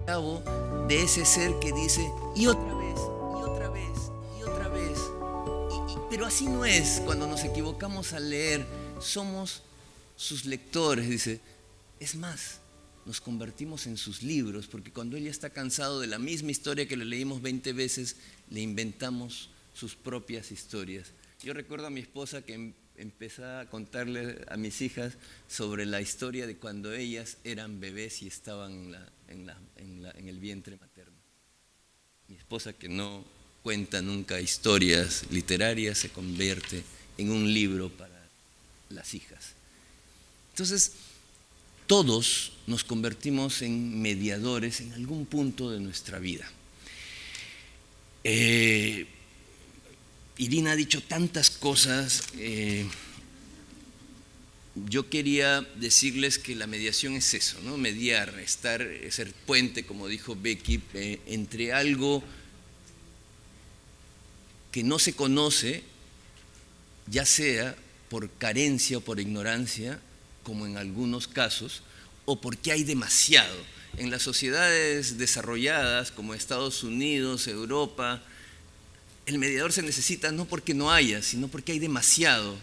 de ese ser que dice, y otra vez, y otra vez, y otra vez. Pero así no es cuando nos equivocamos al leer, somos sus lectores, dice. Es más, nos convertimos en sus libros, porque cuando él ya está cansado de la misma historia que le leímos 20 veces, le inventamos sus propias historias. Yo recuerdo a mi esposa que empezaba a contarle a mis hijas sobre la historia de cuando ellas eran bebés y estaban en el vientre materno. Mi esposa, que no cuenta nunca historias literarias, se convierte en un libro para las hijas. Entonces, todos nos convertimos en mediadores en algún punto de nuestra vida. Irina ha dicho tantas cosas. Yo quería decirles que la mediación es eso, ¿no? Mediar, ser puente, como dijo Becky, entre algo que no se conoce, ya sea por carencia o por ignorancia, como en algunos casos, o porque hay demasiado. En las sociedades desarrolladas, como Estados Unidos, Europa, el mediador se necesita no porque no haya, sino porque hay demasiado.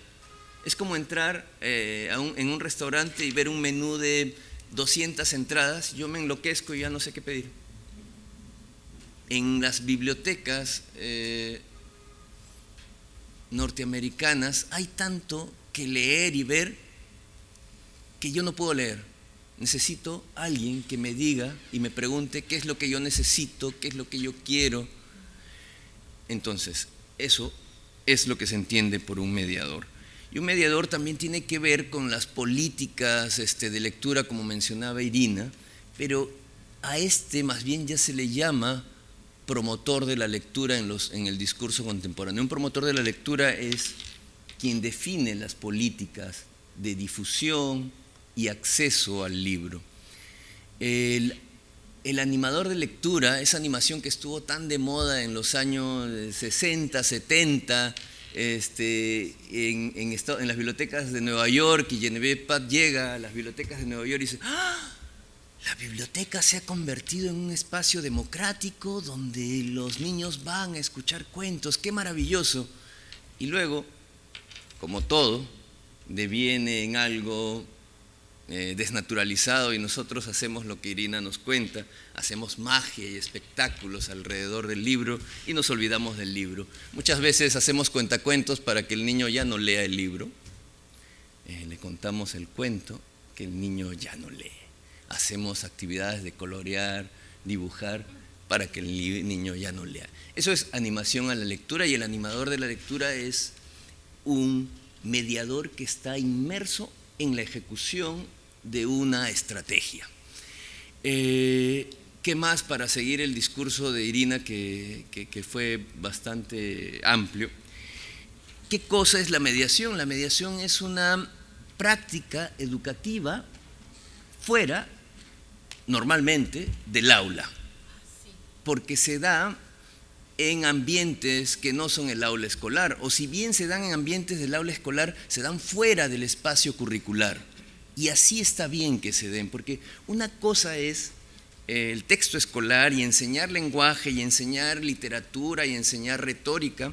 Es como entrar en un restaurante y ver un menú de 200 entradas, yo me enloquezco y ya no sé qué pedir. En las bibliotecas norteamericanas hay tanto que leer y ver que yo no puedo leer. Necesito a alguien que me diga y me pregunte qué es lo que yo necesito, qué es lo que yo quiero. Entonces, eso es lo que se entiende por un mediador. Y un mediador también tiene que ver con las políticas de lectura, como mencionaba Irina, pero a más bien ya se le llama promotor de la lectura en el discurso contemporáneo. Un promotor de la lectura es quien define las políticas de difusión y acceso al libro. El animador de lectura, esa animación que estuvo tan de moda en los años 60, 70, en las bibliotecas de Nueva York, y Genevieve Pat llega a las bibliotecas de Nueva York y dice, ¡ah! La biblioteca se ha convertido en un espacio democrático donde los niños van a escuchar cuentos, ¡qué maravilloso! Y luego, como todo, deviene en algo desnaturalizado y nosotros hacemos lo que Irina nos cuenta, hacemos magia y espectáculos alrededor del libro y nos olvidamos del libro. Muchas veces hacemos cuentacuentos para que el niño ya no lea el libro, le contamos el cuento que el niño ya no lee. Hacemos actividades de colorear, dibujar, para que el niño ya no lea. Eso es animación a la lectura, y el animador de la lectura es un mediador que está inmerso en la ejecución de una estrategia. ¿Qué más para seguir el discurso de Irina, que fue bastante amplio? ¿Qué cosa es la mediación? La mediación es una práctica educativa fuera, normalmente, del aula, porque se da en ambientes que no son el aula escolar, o si bien se dan en ambientes del aula escolar, se dan fuera del espacio curricular. Y así está bien que se den, porque una cosa es el texto escolar y enseñar lenguaje y enseñar literatura y enseñar retórica,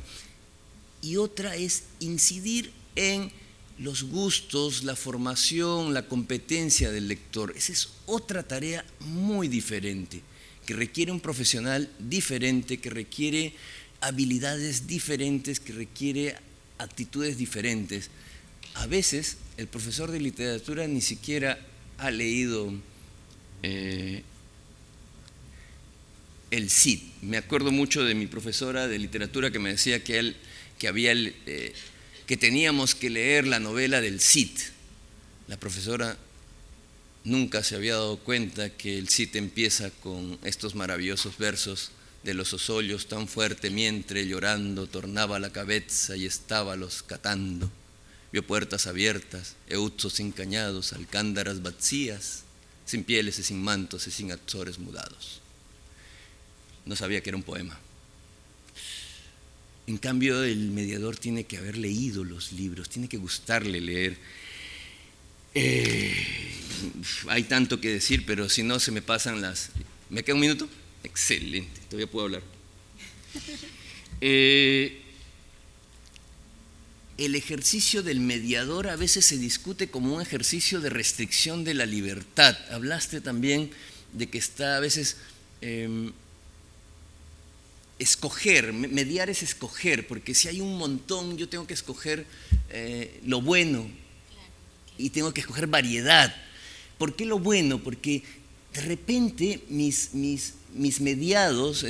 y otra es incidir en los gustos, la formación, la competencia del lector. Esa es otra tarea muy diferente, que requiere un profesional diferente, que requiere habilidades diferentes, que requiere actitudes diferentes. A veces el profesor de literatura ni siquiera ha leído el Cid. Me acuerdo mucho de mi profesora de literatura que me decía que teníamos que leer la novela del Cid. La profesora nunca se había dado cuenta que el Cid empieza con estos maravillosos versos de los osollos tan fuerte mientras llorando tornaba la cabeza y estaba los catando. Vio puertas abiertas, euzos encañados, alcándaras vacías, sin pieles y sin mantos y sin actores mudados. No sabía que era un poema. En cambio, el mediador tiene que haber leído los libros, tiene que gustarle leer. Hay tanto que decir, pero si no se me pasan ¿Me queda un minuto? Excelente, todavía puedo hablar. El ejercicio del mediador a veces se discute como un ejercicio de restricción de la libertad. Hablaste también de que está a veces escoger, mediar es escoger, porque si hay un montón, yo tengo que escoger lo bueno y tengo que escoger variedad. ¿Por qué lo bueno? Porque de repente mis mediados,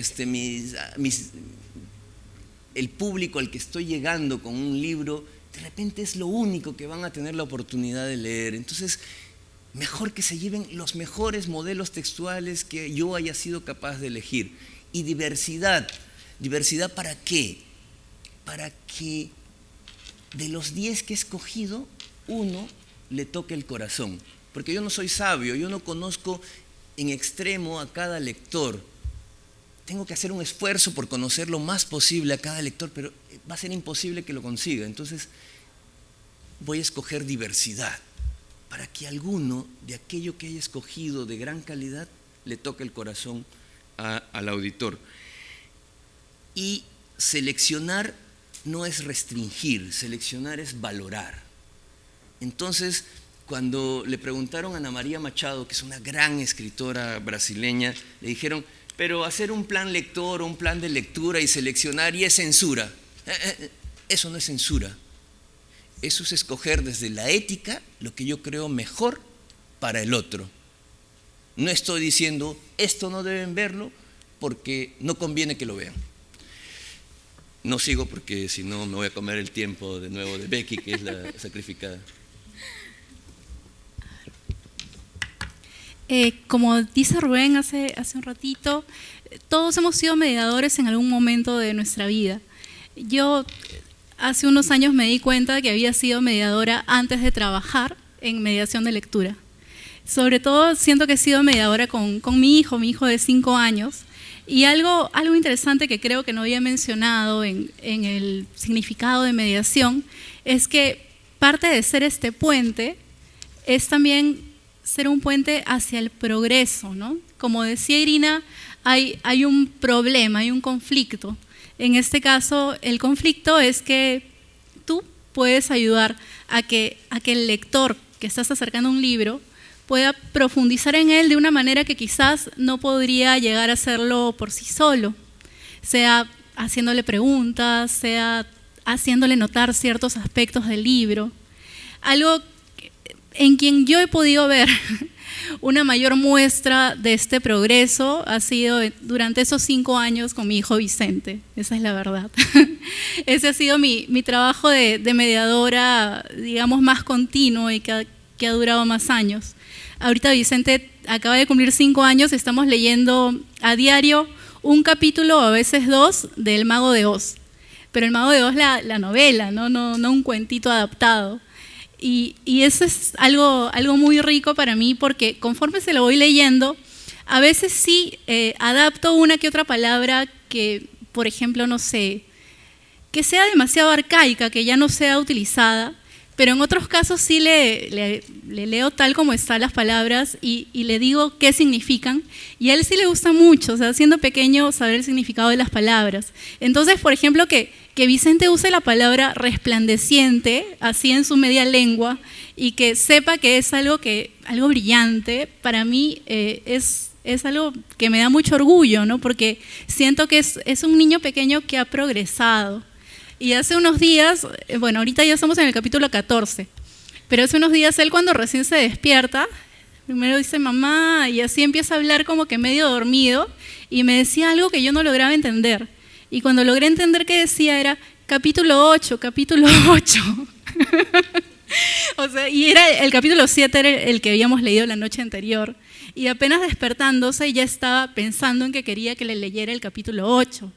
el público al que estoy llegando con un libro, de repente es lo único que van a tener la oportunidad de leer. Entonces, mejor que se lleven los mejores modelos textuales que yo haya sido capaz de elegir. Y diversidad. ¿Diversidad para qué? Para que de los 10 que he escogido, uno le toque el corazón. Porque yo no soy sabio, yo no conozco en extremo a cada lector. Tengo que hacer un esfuerzo por conocer lo más posible a cada lector, pero va a ser imposible que lo consiga. Entonces, voy a escoger diversidad para que alguno de aquello que haya escogido de gran calidad le toque el corazón al auditor. Y seleccionar no es restringir, seleccionar es valorar. Entonces, cuando le preguntaron a Ana María Machado, que es una gran escritora brasileña, le dijeron, pero hacer un plan lector o un plan de lectura y seleccionar y es censura. Eso no es censura. Eso es escoger desde la ética lo que yo creo mejor para el otro. No estoy diciendo, esto no deben verlo porque no conviene que lo vean. No sigo porque si no me voy a comer el tiempo de nuevo de Becky, que es la sacrificada. Como dice Rubén hace un ratito, todos hemos sido mediadores en algún momento de nuestra vida. Yo hace unos años me di cuenta de que había sido mediadora antes de trabajar en mediación de lectura. Sobre todo siento que he sido mediadora con mi hijo de 5 años. Y algo interesante que creo que no había mencionado en el significado de mediación es que parte de ser este puente es también ser un puente hacia el progreso, ¿no? Como decía Irina, hay un problema, hay un conflicto. En este caso, el conflicto es que tú puedes ayudar a que el lector que estás acercando a un libro pueda profundizar en él de una manera que quizás no podría llegar a hacerlo por sí solo, sea haciéndole preguntas, sea haciéndole notar ciertos aspectos del libro. Algo en quien yo he podido ver una mayor muestra de este progreso ha sido durante esos 5 años con mi hijo Vicente, esa es la verdad. Ese ha sido mi trabajo de mediadora, digamos, más continuo y que ha durado más años. Ahorita Vicente acaba de cumplir 5 años, estamos leyendo a diario un capítulo, a veces 2, del Mago de Oz. Pero el Mago de Oz la novela, no un cuentito adaptado. Y eso es algo muy rico para mí porque conforme se lo voy leyendo, a veces sí adapto una que otra palabra que, por ejemplo, no sé, que sea demasiado arcaica, que ya no sea utilizada, pero en otros casos sí le leo tal como están las palabras y le digo qué significan. Y a él sí le gusta mucho, o sea, siendo pequeño, saber el significado de las palabras. Entonces, por ejemplo, que Vicente use la palabra resplandeciente, así en su media lengua, y que sepa que es algo brillante, para mí es algo que me da mucho orgullo, ¿no? Porque siento que es un niño pequeño que ha progresado. Y hace unos días, bueno, ahorita ya estamos en el capítulo 14, pero hace unos días él cuando recién se despierta, primero dice mamá y así empieza a hablar como que medio dormido y me decía algo que yo no lograba entender. Y cuando logré entender qué decía era capítulo 8, capítulo 8. O sea, y era el capítulo 7 era el que habíamos leído la noche anterior. Y apenas despertándose ya estaba pensando en que quería que le leyera el capítulo 8.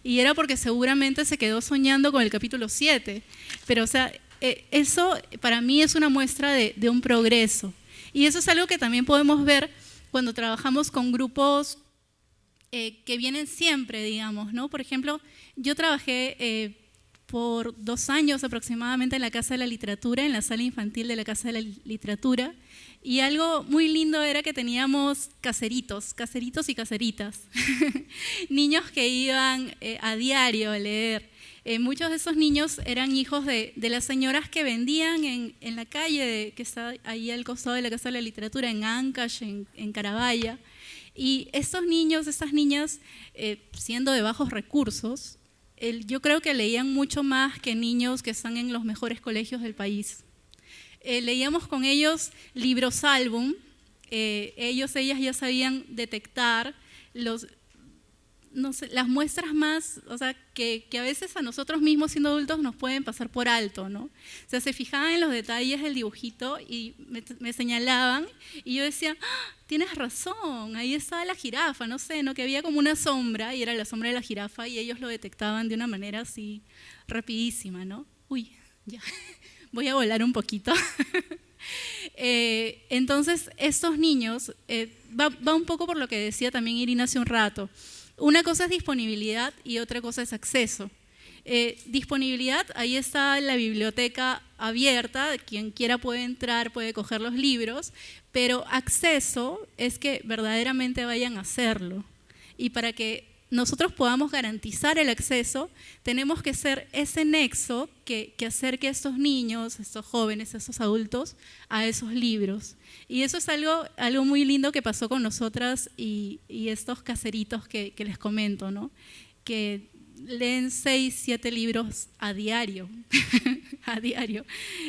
Y era porque seguramente se quedó soñando con el capítulo 7. Pero, o sea, eso para mí es una muestra de un progreso. Y eso es algo que también podemos ver cuando trabajamos con grupos que vienen siempre, digamos, ¿no? Por ejemplo, yo trabajé por 2 años aproximadamente en la Casa de la Literatura, en la sala infantil de la Casa de la Literatura, y algo muy lindo era que teníamos caseritos y caseritas, niños que iban a diario a leer. Muchos de esos niños eran hijos de las señoras que vendían en la calle, que está ahí al costado de la Casa de la Literatura, en Ancash, en Carabaya. Y estos niños, estas niñas, siendo de bajos recursos, yo creo que leían mucho más que niños que están en los mejores colegios del país. Leíamos con ellos libros álbum, ellas ya sabían detectar las muestras más, o sea, que a veces a nosotros mismos siendo adultos nos pueden pasar por alto, ¿no? O sea, se fijaban en los detalles del dibujito y me señalaban y yo decía, ¡ah, tienes razón, ahí estaba la jirafa, no sé, ¿no? Que había como una sombra y era la sombra de la jirafa y ellos lo detectaban de una manera así rapidísima, ¿no? Uy, ya, voy a volar un poquito. Entonces, estos niños, va un poco por lo que decía también Irina hace un rato. Una cosa es disponibilidad y otra cosa es acceso. Disponibilidad, ahí está la biblioteca abierta, quien quiera puede entrar, puede coger los libros, pero acceso es que verdaderamente vayan a hacerlo. Y para que nosotros podamos garantizar el acceso, tenemos que ser ese nexo que acerque a estos niños, a estos jóvenes, a estos adultos, a esos libros. Y eso es algo muy lindo que pasó con nosotras y estos caseritos que les comento, ¿no? Que leen 6, 7 libros a diario, a diario.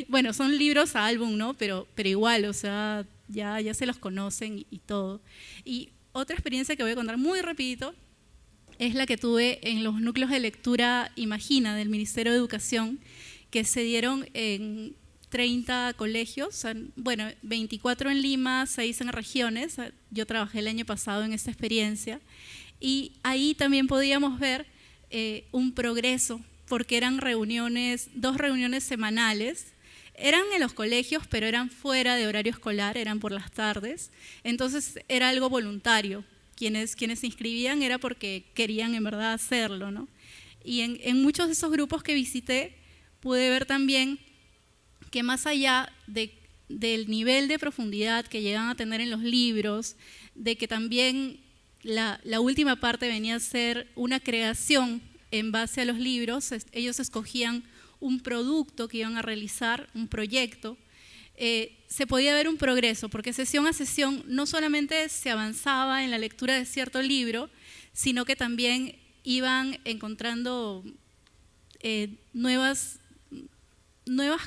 Bueno, son libros a álbum, ¿no? Pero igual, o sea, ya se los conocen y todo. Y otra experiencia que voy a contar muy rapidito es la que tuve en los núcleos de lectura Imagina del Ministerio de Educación, que se dieron en 30 colegios, bueno, 24 en Lima, 6 en regiones. Yo trabajé el año pasado en esta experiencia y ahí también podíamos ver un progreso, porque eran 2 reuniones semanales. Eran en los colegios, pero eran fuera de horario escolar, eran por las tardes, entonces era algo voluntario. Quienes se inscribían era porque querían en verdad hacerlo, ¿no? Y en muchos de esos grupos que visité pude ver también que más allá del nivel de profundidad que llegan a tener en los libros, de que también la última parte venía a ser una creación en base a los libros, ellos escogían un producto que iban a realizar, un proyecto, se podía ver un progreso, porque sesión a sesión no solamente se avanzaba en la lectura de cierto libro, sino que también iban encontrando nuevas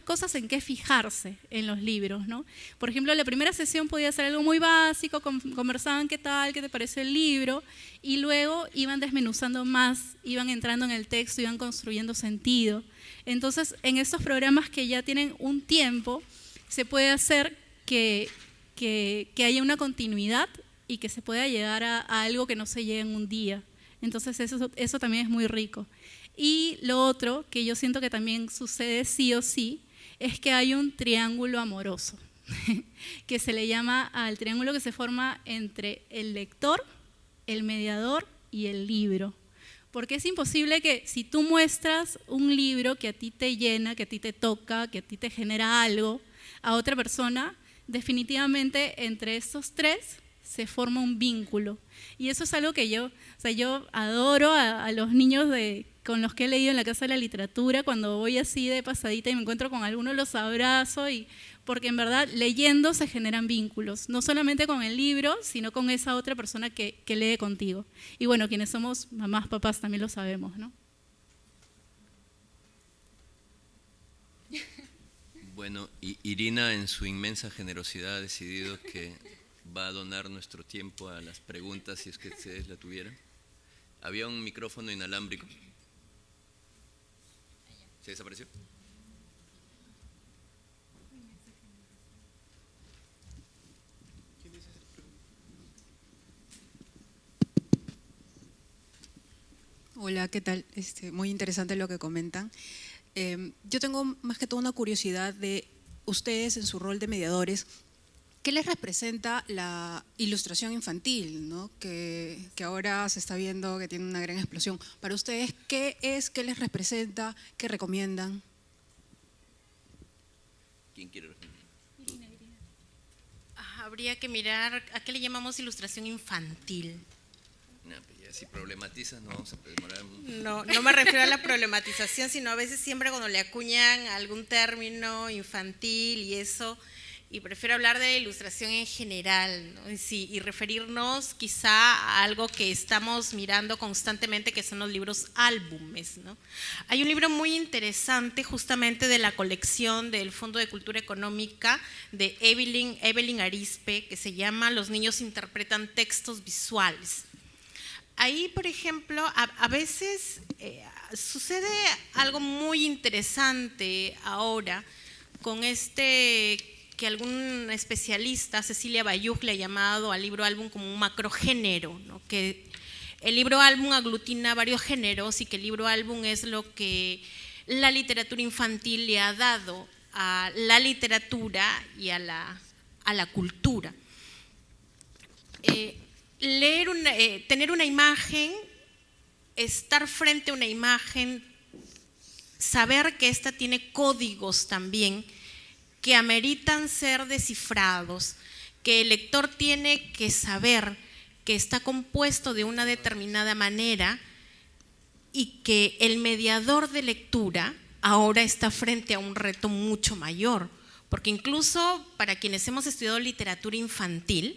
cosas en qué fijarse en los libros, ¿no? Por ejemplo, la primera sesión podía ser algo muy básico, conversaban qué tal, qué te pareció el libro, y luego iban desmenuzando más, iban entrando en el texto, iban construyendo sentido. Entonces, en estos programas que ya tienen un tiempo, se puede hacer que haya una continuidad y que se pueda llegar a algo que no se llegue en un día. Entonces eso también es muy rico. Y lo otro, que yo siento que también sucede sí o sí, es que hay un triángulo amoroso, que se le llama al triángulo que se forma entre el lector, el mediador y el libro. Porque es imposible que si tú muestras un libro que a ti te llena, que a ti te toca, que a ti te genera algo, a otra persona, definitivamente entre estos 3 se forma un vínculo. Y eso es algo que yo adoro a los niños con los que he leído en la Casa de la Literatura. Cuando voy así de pasadita y me encuentro con alguno, los abrazo, porque en verdad leyendo se generan vínculos, no solamente con el libro, sino con esa otra persona que lee contigo. Y bueno, quienes somos mamás, papás también lo sabemos, ¿no? Bueno, Irina en su inmensa generosidad ha decidido que va a donar nuestro tiempo a las preguntas si es que ustedes la tuvieran. Había un micrófono inalámbrico. ¿Se desapareció? Hola, ¿qué tal? Muy interesante lo que comentan. Yo tengo más que todo una curiosidad de ustedes en su rol de mediadores. ¿qué les representa la ilustración infantil, ¿no? que ahora se está viendo que tiene una gran explosión? Para ustedes, ¿qué les representa? ¿Qué recomiendan? ¿Quién quiere responder? Habría que mirar a qué le llamamos ilustración infantil. No, pues ya si problematizas no vamos a demorar. No me refiero a la problematización, sino a veces siempre cuando le acuñan algún término infantil y eso, y prefiero hablar de la ilustración en general, ¿no? Y referirnos quizá a algo que estamos mirando constantemente, que son los libros álbumes, ¿no? Hay un libro muy interesante justamente de la colección del Fondo de Cultura Económica de Evelyn Arizpe, que se llama Los niños interpretan textos visuales. Ahí, por ejemplo, a veces sucede algo muy interesante ahora con que algún especialista, Cecilia Bayug, le ha llamado al libro álbum como un macrogénero, ¿no? Que el libro álbum aglutina varios géneros y que el libro álbum es lo que la literatura infantil le ha dado a la literatura y a la cultura. Tener una imagen, estar frente a una imagen, saber que esta tiene códigos también que ameritan ser descifrados, que el lector tiene que saber que está compuesto de una determinada manera y que el mediador de lectura ahora está frente a un reto mucho mayor, porque incluso para quienes hemos estudiado literatura infantil,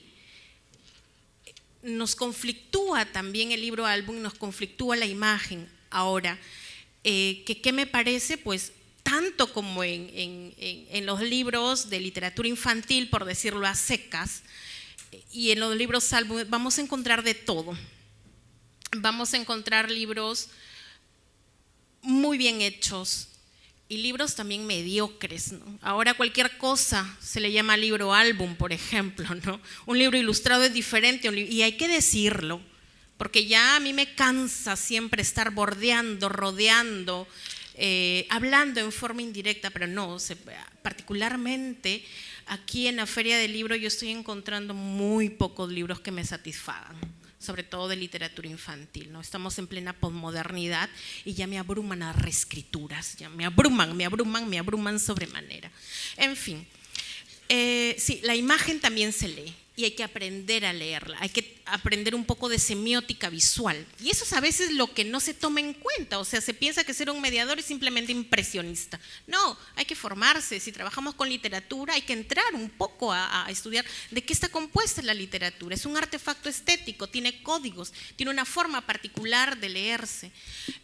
nos conflictúa también el libro álbum, nos conflictúa la imagen. Ahora, ¿qué me parece? Pues tanto como en los libros de literatura infantil, por decirlo a secas, y en los libros álbum, vamos a encontrar de todo. Vamos a encontrar libros muy bien hechos y libros también mediocres, ¿no? Ahora cualquier cosa se le llama libro álbum, por ejemplo, ¿no? Un libro ilustrado es diferente y hay que decirlo, porque ya a mí me cansa siempre estar bordeando, rodeando, hablando en forma indirecta, pero no, particularmente aquí en la Feria del Libro yo estoy encontrando muy pocos libros que me satisfagan, sobre todo de literatura infantil, ¿no? Estamos en plena posmodernidad y ya me abruman las reescrituras, ya me abruman sobremanera. En fin, sí, la imagen también se lee y hay que aprender a leerla, hay que aprender un poco de semiótica visual. Y eso es a veces lo que no se toma en cuenta, o sea, se piensa que ser un mediador es simplemente impresionista. No, hay que formarse, si trabajamos con literatura hay que entrar un poco a estudiar de qué está compuesta la literatura. Es un artefacto estético, tiene códigos, tiene una forma particular de leerse.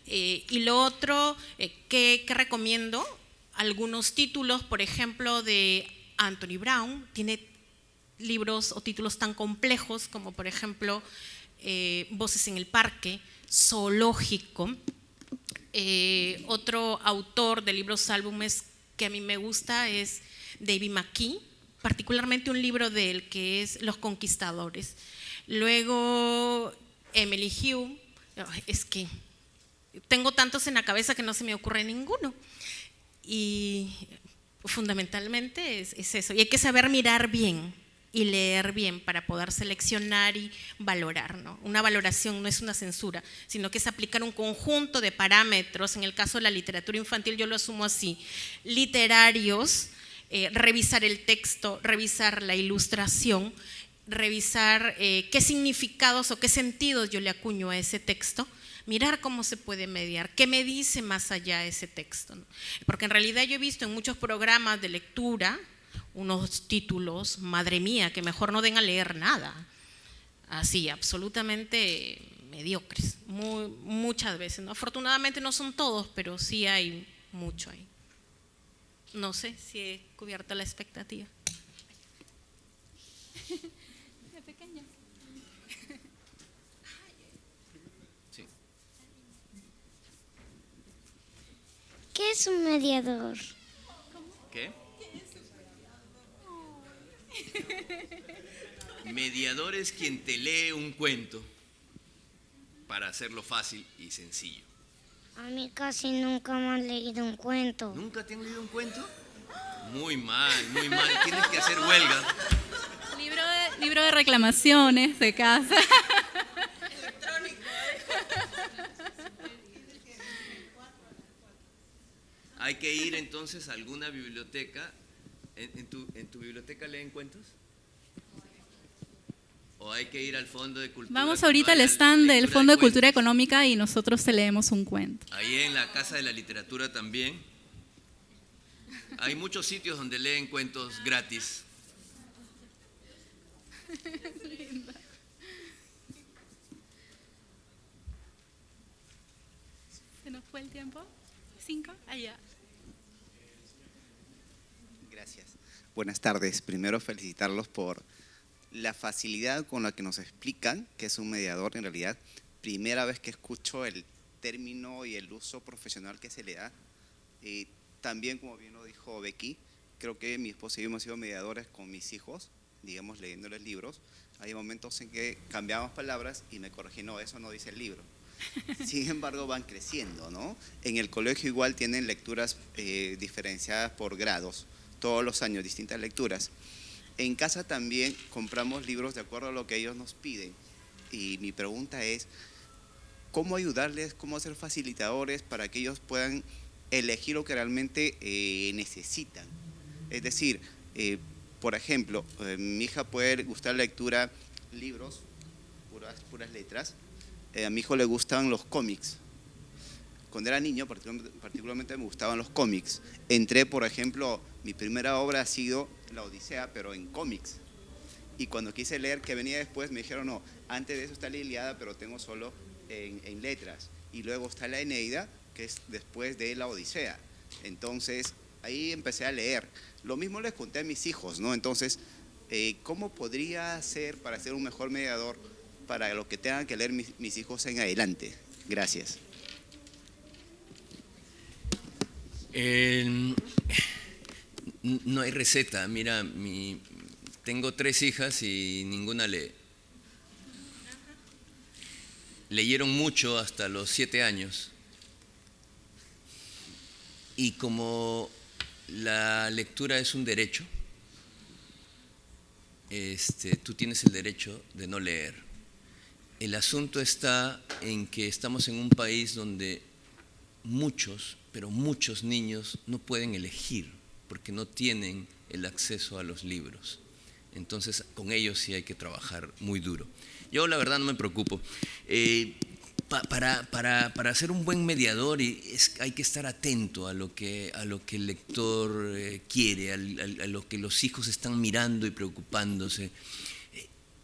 Y lo otro que recomiendo, algunos títulos, por ejemplo, de Anthony Brown, tiene libros o títulos tan complejos como por ejemplo Voces en el Parque, Zoológico. Otro autor de libros álbumes que a mí me gusta es David McKee, particularmente un libro de él que es Los Conquistadores. Luego Emily Hugh, es que tengo tantos en la cabeza que no se me ocurre ninguno. Y fundamentalmente es eso, y hay que saber mirar bien y leer bien para poder seleccionar y valorar, ¿no? Una valoración no es una censura, sino que es aplicar un conjunto de parámetros. En el caso de la literatura infantil yo lo asumo así, literarios, revisar el texto, revisar la ilustración, revisar qué significados o qué sentidos yo le acuño a ese texto, mirar cómo se puede mediar, qué me dice más allá ese texto, ¿no? Porque en realidad yo he visto en muchos programas de lectura unos títulos, madre mía, que mejor no den a leer nada, así, absolutamente mediocres, muchas veces, ¿no? Afortunadamente no son todos, pero sí hay mucho ahí. No sé si he cubierto la expectativa. ¿Qué es un mediador? ¿Qué? Mediador es quien te lee un cuento para hacerlo fácil y sencillo. A mí casi nunca me han leído un cuento. ¿Nunca te han leído un cuento? Muy mal, tienes que hacer huelga. Libro de reclamaciones de casa. Hay que ir entonces a alguna biblioteca. ¿En tu biblioteca leen cuentos? ¿O hay que ir al Fondo de Cultura? Vamos ahorita al stand del Fondo de Cultura Económica y nosotros te leemos un cuento. Ahí en la Casa de la Literatura también. Hay muchos sitios donde leen cuentos gratis. ¿Se nos fue el tiempo? 5, allá. Gracias. Buenas tardes. Primero felicitarlos por la facilidad con la que nos explican que es un mediador. En realidad, primera vez que escucho el término y el uso profesional que se le da. También, como bien lo dijo Becky, creo que mi esposa y yo hemos sido mediadores con mis hijos, digamos, leyéndoles libros. Hay momentos en que cambiamos palabras y me corregí, no, eso no dice el libro. Sin embargo, van creciendo, ¿no? En el colegio igual tienen lecturas diferenciadas por grados, todos los años, distintas lecturas. En casa también compramos libros de acuerdo a lo que ellos nos piden. Y mi pregunta es, ¿cómo ayudarles, cómo ser facilitadores para que ellos puedan elegir lo que realmente necesitan? Es decir, por ejemplo, mi hija puede gustar lectura, libros, puras letras. A mi hijo le gustan los cómics. Cuando era niño, particularmente me gustaban los cómics. Entré, por ejemplo, mi primera obra ha sido La Odisea, pero en cómics. Y cuando quise leer que venía después, me dijeron, no, antes de eso está la Ilíada, pero tengo solo en letras. Y luego está la Eneida, que es después de La Odisea. Entonces, ahí empecé a leer. Lo mismo les conté a mis hijos, ¿no? Entonces, ¿cómo podría ser para ser un mejor mediador para lo que tengan que leer mis hijos en adelante? Gracias. No hay receta. Mira, tengo 3 hijas y ninguna lee. Leyeron mucho hasta los 7 años. Y como la lectura es un derecho, tú tienes el derecho de no leer. El asunto está en que estamos en un país donde muchos, pero muchos niños no pueden elegir porque no tienen el acceso a los libros. Entonces, con ellos sí hay que trabajar muy duro. Yo la verdad no me preocupo. Para ser un buen mediador hay que estar atento a lo que el lector quiere, a lo que los hijos están mirando y preocupándose.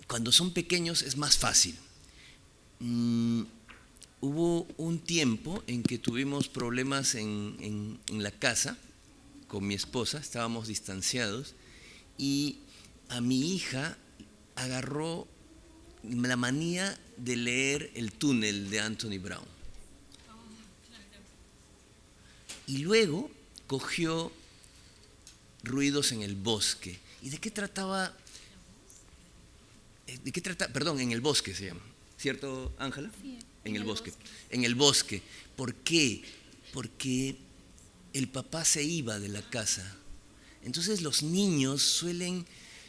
Cuando son pequeños es más fácil. Hubo un tiempo en que tuvimos problemas en la casa con mi esposa, estábamos distanciados y a mi hija agarró la manía de leer El túnel de Anthony Brown. Y luego cogió Ruidos en el bosque. ¿Y de qué trataba? Perdón, En el bosque se llama. ¿Cierto, Ángela? Sí, en el bosque. En el bosque. ¿Por qué? Porque el papá se iba de la casa. Entonces los niños suelen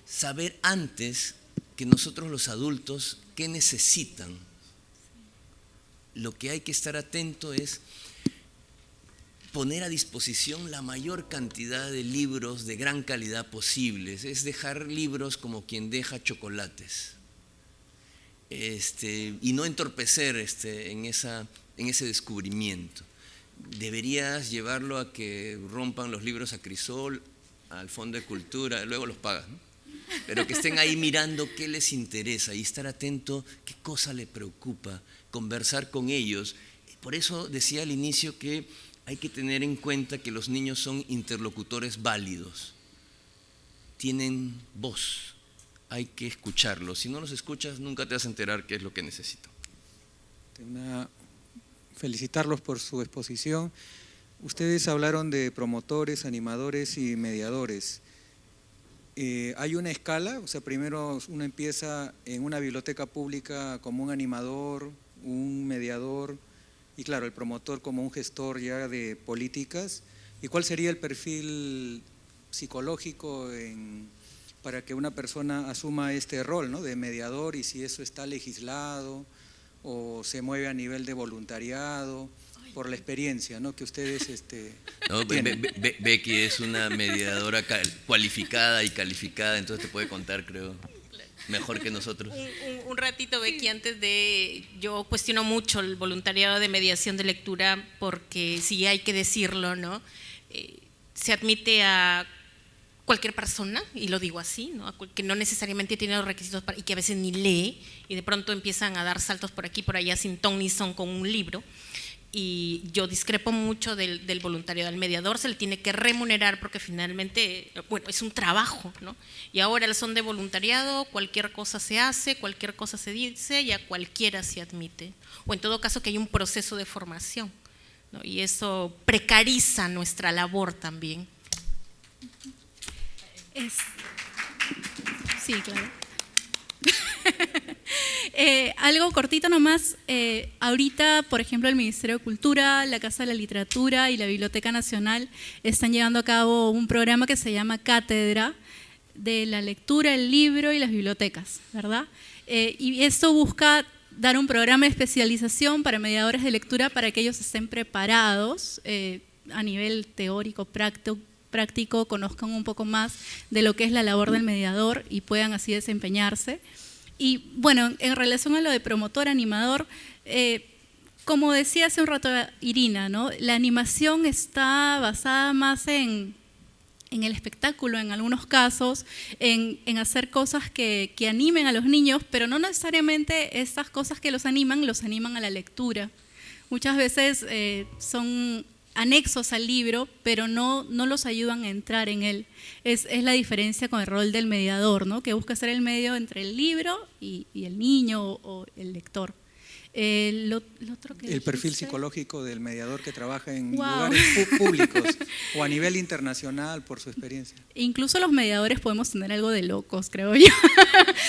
saber antes que nosotros los adultos qué necesitan. Lo que hay que estar atento es poner a disposición la mayor cantidad de libros de gran calidad posibles, es dejar libros como quien deja chocolates. Y no entorpecer en ese descubrimiento. Deberías llevarlo a que rompan los libros a crisol, al Fondo de Cultura, luego los pagas, ¿no? Pero que estén ahí mirando qué les interesa y estar atento qué cosa le preocupa, conversar con ellos. Por eso decía al inicio que hay que tener en cuenta que los niños son interlocutores válidos, tienen voz, hay que escucharlos. Si no los escuchas, nunca te vas a enterar qué es lo que necesitan. Felicitarlos por su exposición. Ustedes hablaron de promotores, animadores y mediadores. ¿Hay una escala? O sea, primero uno empieza en una biblioteca pública como un animador, un mediador y claro, el promotor como un gestor ya de políticas. ¿Y cuál sería el perfil psicológico para que una persona asuma este rol, ¿no?, de mediador, y si eso está legislado o se mueve a nivel de voluntariado, por la experiencia, ¿no?, que ustedes No, tienen. Becky es una mediadora cualificada y calificada, entonces te puede contar, creo, mejor que nosotros. Un ratito, Becky, antes de… Yo cuestiono mucho el voluntariado de mediación de lectura porque sí hay que decirlo, ¿no? Se admite a cualquier persona, y lo digo así, ¿no?, que no necesariamente tiene los requisitos y que a veces ni lee, y de pronto empiezan a dar saltos por aquí, por allá, sin ton ni son con un libro. Y yo discrepo mucho del voluntariado. Al mediador se le tiene que remunerar porque finalmente, bueno, es un trabajo, ¿no? Y ahora al son de voluntariado, cualquier cosa se hace, cualquier cosa se dice y a cualquiera se admite. O en todo caso que hay un proceso de formación, ¿no? Y eso precariza nuestra labor también. Sí, claro. Algo cortito nomás, ahorita, por ejemplo, el Ministerio de Cultura, la Casa de la Literatura y la Biblioteca Nacional están llevando a cabo un programa que se llama Cátedra de la Lectura, el Libro y las Bibliotecas, ¿verdad? Y esto busca dar un programa de especialización para mediadores de lectura para que ellos estén preparados a nivel teórico, práctico, conozcan un poco más de lo que es la labor del mediador y puedan así desempeñarse. Y bueno, en relación a lo de promotor, animador, como decía hace un rato Irina, ¿no?, la animación está basada más en el espectáculo, en algunos casos, en hacer cosas que animen a los niños, pero no necesariamente estas cosas que los animan a la lectura. Muchas veces son anexos al libro, pero no los ayudan a entrar en él. Es la diferencia con el rol del mediador, ¿no?, que busca ser el medio entre el libro y el niño o el lector. Lo otro que El perfil dijiste, psicológico del mediador que trabaja en Wow. lugares públicos o a nivel internacional por su experiencia. Incluso los mediadores podemos tener algo de locos, creo yo.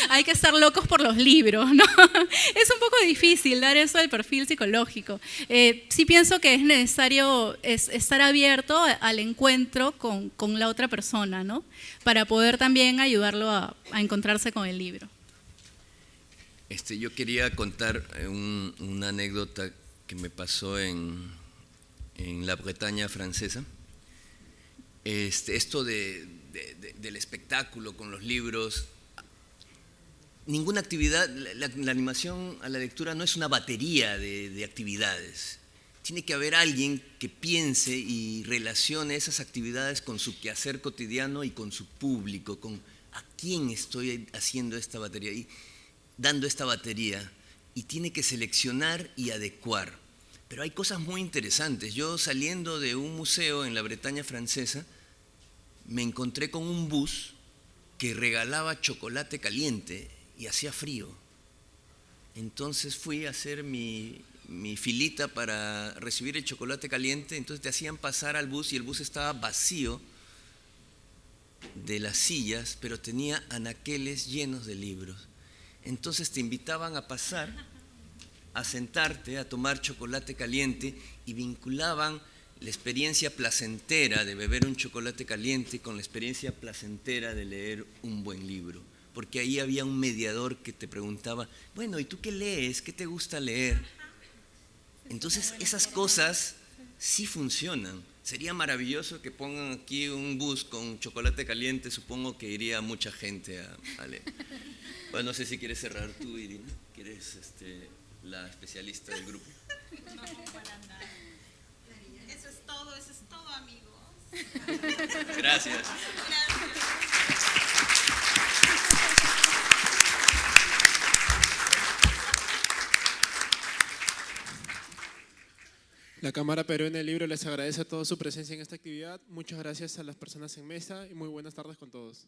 Hay que estar locos por los libros, ¿no? Es un poco difícil dar eso del perfil psicológico. Sí pienso que es necesario estar abierto al encuentro con la otra persona, ¿no?, para poder también ayudarlo a encontrarse con el libro. Yo quería contar una anécdota que me pasó en la Bretaña francesa. Esto del espectáculo con los libros, ninguna actividad, la animación a la lectura no es una batería de actividades. Tiene que haber alguien que piense y relacione esas actividades con su quehacer cotidiano y con su público, con a quién estoy haciendo esta batería y dando esta batería, y tiene que seleccionar y adecuar. Pero hay cosas muy interesantes. Yo, saliendo de un museo en la Bretaña francesa, me encontré con un bus que regalaba chocolate caliente y hacía frío. Entonces fui a hacer mi filita para recibir el chocolate caliente. Entonces te hacían pasar al bus y el bus estaba vacío de las sillas, pero tenía anaqueles llenos de libros. Entonces te invitaban a pasar, a sentarte, a tomar chocolate caliente, y vinculaban la experiencia placentera de beber un chocolate caliente con la experiencia placentera de leer un buen libro. Porque ahí había un mediador que te preguntaba, bueno, ¿y tú qué lees? ¿Qué te gusta leer? Entonces esas cosas sí funcionan. Sería maravilloso que pongan aquí un bus con chocolate caliente, supongo que iría mucha gente a leer. Bueno, no sé si quieres cerrar tú, Irina, que eres la especialista del grupo. No, para nada. Eso es todo, amigos. Gracias. La Cámara Peruana del Libro les agradece a todos su presencia en esta actividad. Muchas gracias a las personas en mesa y muy buenas tardes con todos.